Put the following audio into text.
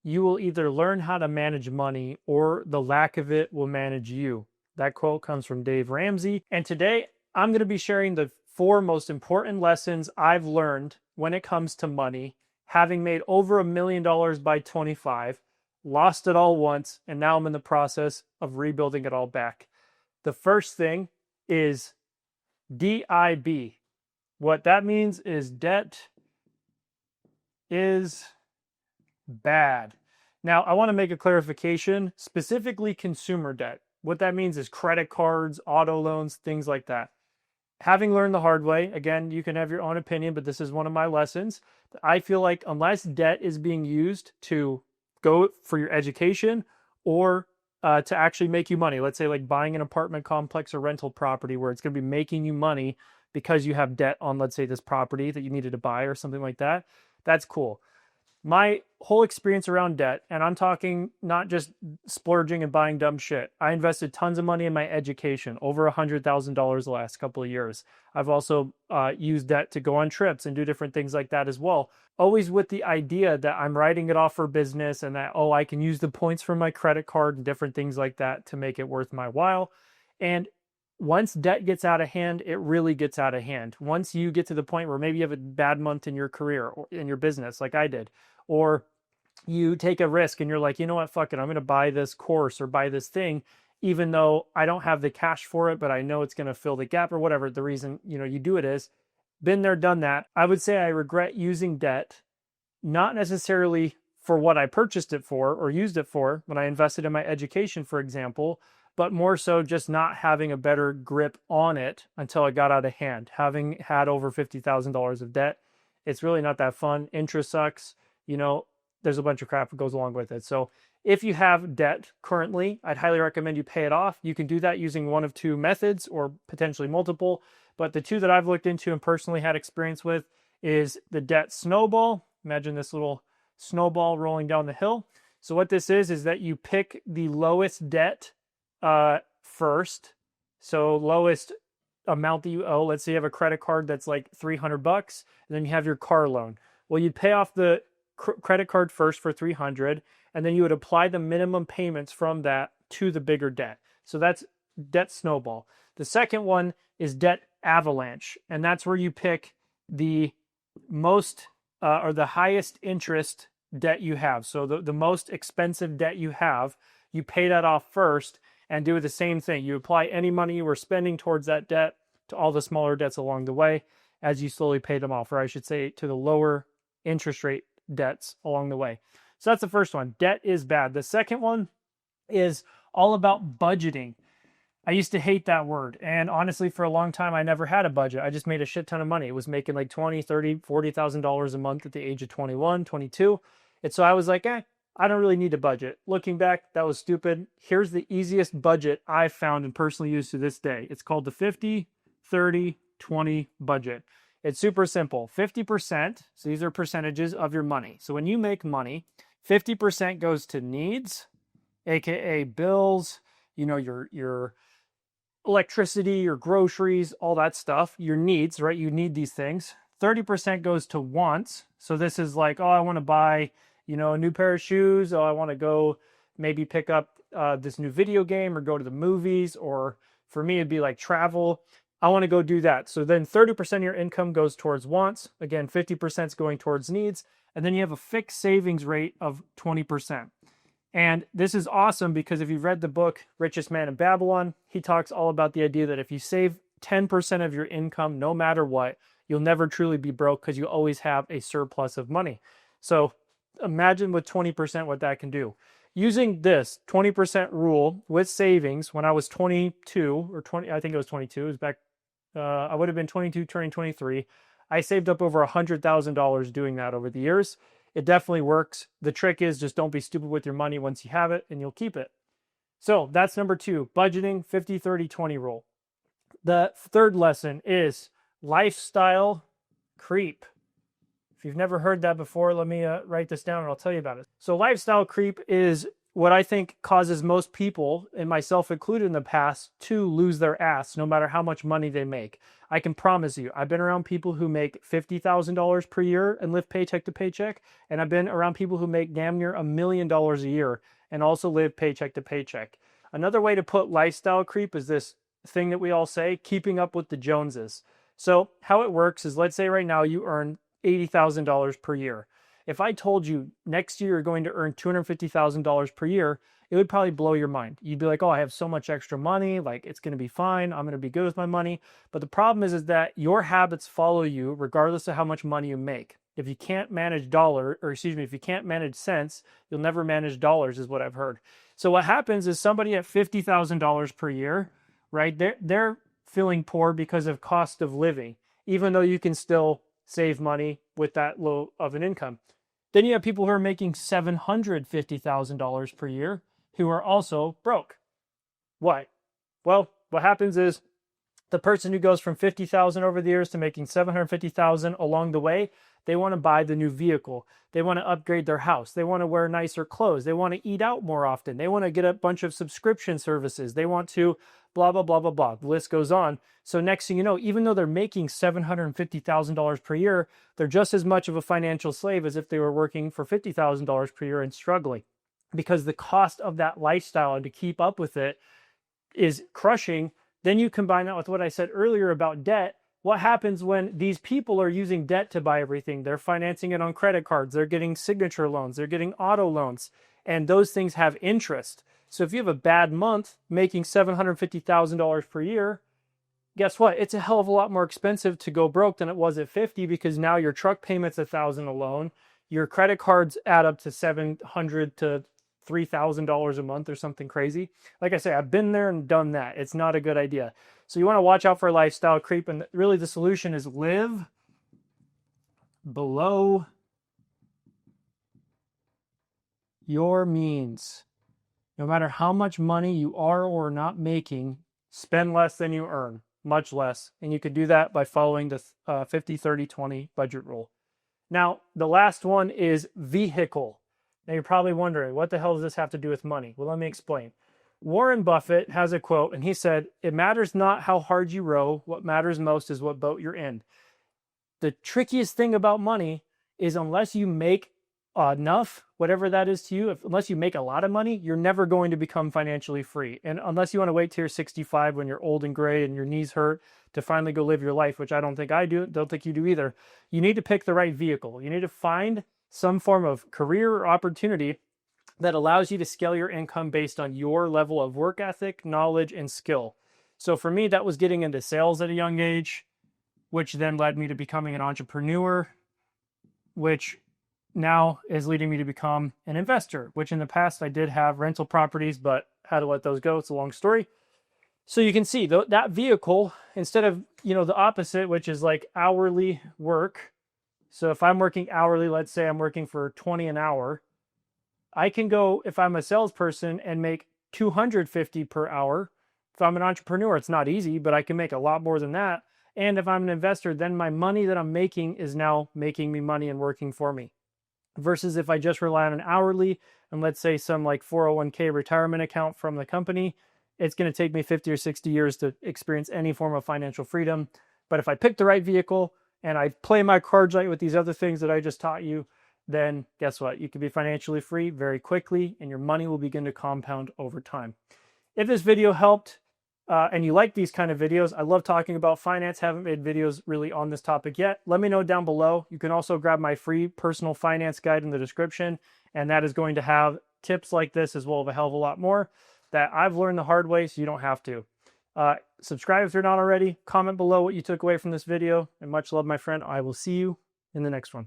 you will either learn how to manage money or the lack of it will manage you. That quote comes from Dave Ramsey. And today I'm going to be sharing the 4 most important lessons I've learned when it comes to money, having made over $1 million by 25, lost it all once, and now I'm in the process of rebuilding it all back. The first thing is DIB. What that means is debt is bad. Now, I want to make a clarification, specifically consumer debt. What that means is credit cards, auto loans, things like that. Having learned the hard way, again, you can have your own opinion, but this is one of my lessons. I feel like unless debt is being used to go for your education or to actually make you money, let's say like buying an apartment complex or rental property where it's going to be making you money because you have debt on, let's say, this property that you needed to buy or something like that, that's cool. My whole experience around debt, and I'm talking not just splurging and buying dumb shit. I invested tons of money in my education, over $100,000 the last couple of years. I've also used debt to go on trips and do different things like that as well. Always with the idea that I'm writing it off for business and that, oh, I can use the points from my credit card and different things like that to make it worth my while. And once debt gets out of hand, it really gets out of hand. Once you get to the point where maybe you have a bad month in your career or in your business, like I did, or you take a risk and you're like, you know what, fuck it, I'm going to buy this course or buy this thing, even though I don't have the cash for it, but I know it's going to fill the gap or whatever the reason, you do it is. Been there, done that. I would say I regret using debt, not necessarily for what I purchased it for or used it for when I invested in my education, for example, but more so just not having a better grip on it until it got out of hand. Having had over $50,000 of debt, it's really not that fun. Interest sucks. There's a bunch of crap that goes along with it. So if you have debt currently, I'd highly recommend you pay it off. You can do that using one of 2 methods or potentially multiple. But the 2 that I've looked into and personally had experience with is the debt snowball. Imagine this little snowball rolling down the hill. So what this is that you pick the lowest debt first. So lowest amount that you owe. Let's say you have a credit card that's like $300, and then you have your car loan. Well, you'd pay off the credit card first for $300, and then you would apply the minimum payments from that to the bigger debt. So that's debt snowball. The second one is debt avalanche, and that's where you pick the most or the highest interest debt you have. So the most expensive debt you have, you pay that off first and do the same thing. You apply any money you were spending towards that debt to all the smaller debts along the way as you slowly pay them off, or I should say to the lower interest rate debts along the way. So that's the first one. Debt is bad. The second one is all about budgeting. I used to hate that word. And honestly, for a long time, I never had a budget. I just made a shit ton of money. It was making like $20, $30, $40,000 a month at the age of 21, 22. And so I was like, I don't really need a budget. Looking back, that was stupid. Here's the easiest budget I've found and personally used to this day. It's called the 50, 30, 20 budget. It's super simple. 50%, so these are percentages of your money. So when you make money, 50% goes to needs, aka bills, your electricity, your groceries, all that stuff, your needs, right? You need these things. 30% goes to wants. So this is like, oh, I want to buy, a new pair of shoes. Oh, I want to go maybe pick up this new video game or go to the movies. Or for me, it'd be like travel. I want to go do that. So then 30% of your income goes towards wants. Again, 50% is going towards needs. And then you have a fixed savings rate of 20%. And this is awesome because if you've read the book, Richest Man in Babylon, he talks all about the idea that if you save 10% of your income, no matter what, you'll never truly be broke because you always have a surplus of money. So imagine with 20% what that can do. Using this 20% rule with savings when I was 22 or 20, I think it was 22, it was back, I would have been 22 turning 23. I saved up over $100,000 doing that over the years. It definitely works. The trick is just don't be stupid with your money once you have it and you'll keep it. So that's number 2, budgeting, 50, 30, 20 rule. The third lesson is lifestyle creep. If you've never heard that before, let me write this down and I'll tell you about it. So lifestyle creep is what I think causes most people, and myself included in the past, to lose their ass no matter how much money they make. I can promise you, I've been around people who make $50,000 per year and live paycheck to paycheck, and I've been around people who make damn near $1 million a year and also live paycheck to paycheck. Another way to put lifestyle creep is this thing that we all say, keeping up with the Joneses. So how it works is, let's say right now you earn $80,000 per year. If I told you next year you're going to earn $250,000 per year, it would probably blow your mind. You'd be like, oh, I have so much extra money, like it's going to be fine. I'm going to be good with my money. But the problem is that your habits follow you regardless of how much money you make. If you can't manage if you can't manage cents, you'll never manage dollars, is what I've heard. So what happens is somebody at $50,000 per year, right? They're feeling poor because of cost of living, even though you can still save money with that low of an income. Then you have people who are making $750,000 per year who are also broke. Why? Well, what happens is the person who goes from 50,000 over the years to making 750,000 along the way, they want to buy the new vehicle. They want to upgrade their house. They want to wear nicer clothes. They want to eat out more often. They want to get a bunch of subscription services. They want to blah, blah, blah, blah, blah. The list goes on. So next thing you know, even though they're making $750,000 per year, they're just as much of a financial slave as if they were working for $50,000 per year and struggling, because the cost of that lifestyle and to keep up with it is crushing. Then you combine that with what I said earlier about debt. What happens when these people are using debt to buy everything? They're financing it on credit cards. They're getting signature loans. They're getting auto loans. And those things have interest. So if you have a bad month making $750,000 per year, guess what? It's a hell of a lot more expensive to go broke than it was at 50, because now your truck payment's $1,000 alone. Your credit cards add up to $700 to $3,000 a month or something crazy. Like I say, I've been there and done that. It's not a good idea. So you want to watch out for lifestyle creep. And really the solution is live below your means. No matter how much money you are or not making, spend less than you earn, much less. And you can do that by following the 50-30-20 budget rule. Now, the last one is vehicle. Now you're probably wondering, what the hell does this have to do with money? Well, let me explain. Warren Buffett has a quote, and he said, "It matters not how hard you row. What matters most is what boat you're in." The trickiest thing about money is, unless you make enough, whatever that is to you, unless you make a lot of money, you're never going to become financially free. And unless you want to wait till you're 65 when you're old and gray and your knees hurt to finally go live your life, which I don't think I do, don't think you do either, you need to pick the right vehicle. You need to find some form of career or opportunity that allows you to scale your income based on your level of work ethic, knowledge, and skill. So for me, that was getting into sales at a young age, which then led me to becoming an entrepreneur, which now is leading me to become an investor, which in the past I did have rental properties, but had to let those go. It's a long story. So you can see that vehicle, instead of, the opposite, which is like hourly work. So if I'm working hourly, let's say I'm working for 20 an hour, I can go, if I'm a salesperson, and make $250 per hour. If I'm an entrepreneur, it's not easy, but I can make a lot more than that. And if I'm an investor, then my money that I'm making is now making me money and working for me. Versus if I just rely on an hourly and let's say some like 401k retirement account from the company, it's going to take me 50 or 60 years to experience any form of financial freedom. But if I pick the right vehicle and I play my cards right with these other things that I just taught you, then guess what? You can be financially free very quickly, and your money will begin to compound over time. If this video helped, and you like these kind of videos, I love talking about finance. Haven't made videos really on this topic yet. Let me know down below. You can also grab my free personal finance guide in the description, and that is going to have tips like this as well as a hell of a lot more that I've learned the hard way, so you don't have to. Subscribe if you're not already. Comment below what you took away from this video, and much love, my friend. I will see you in the next one.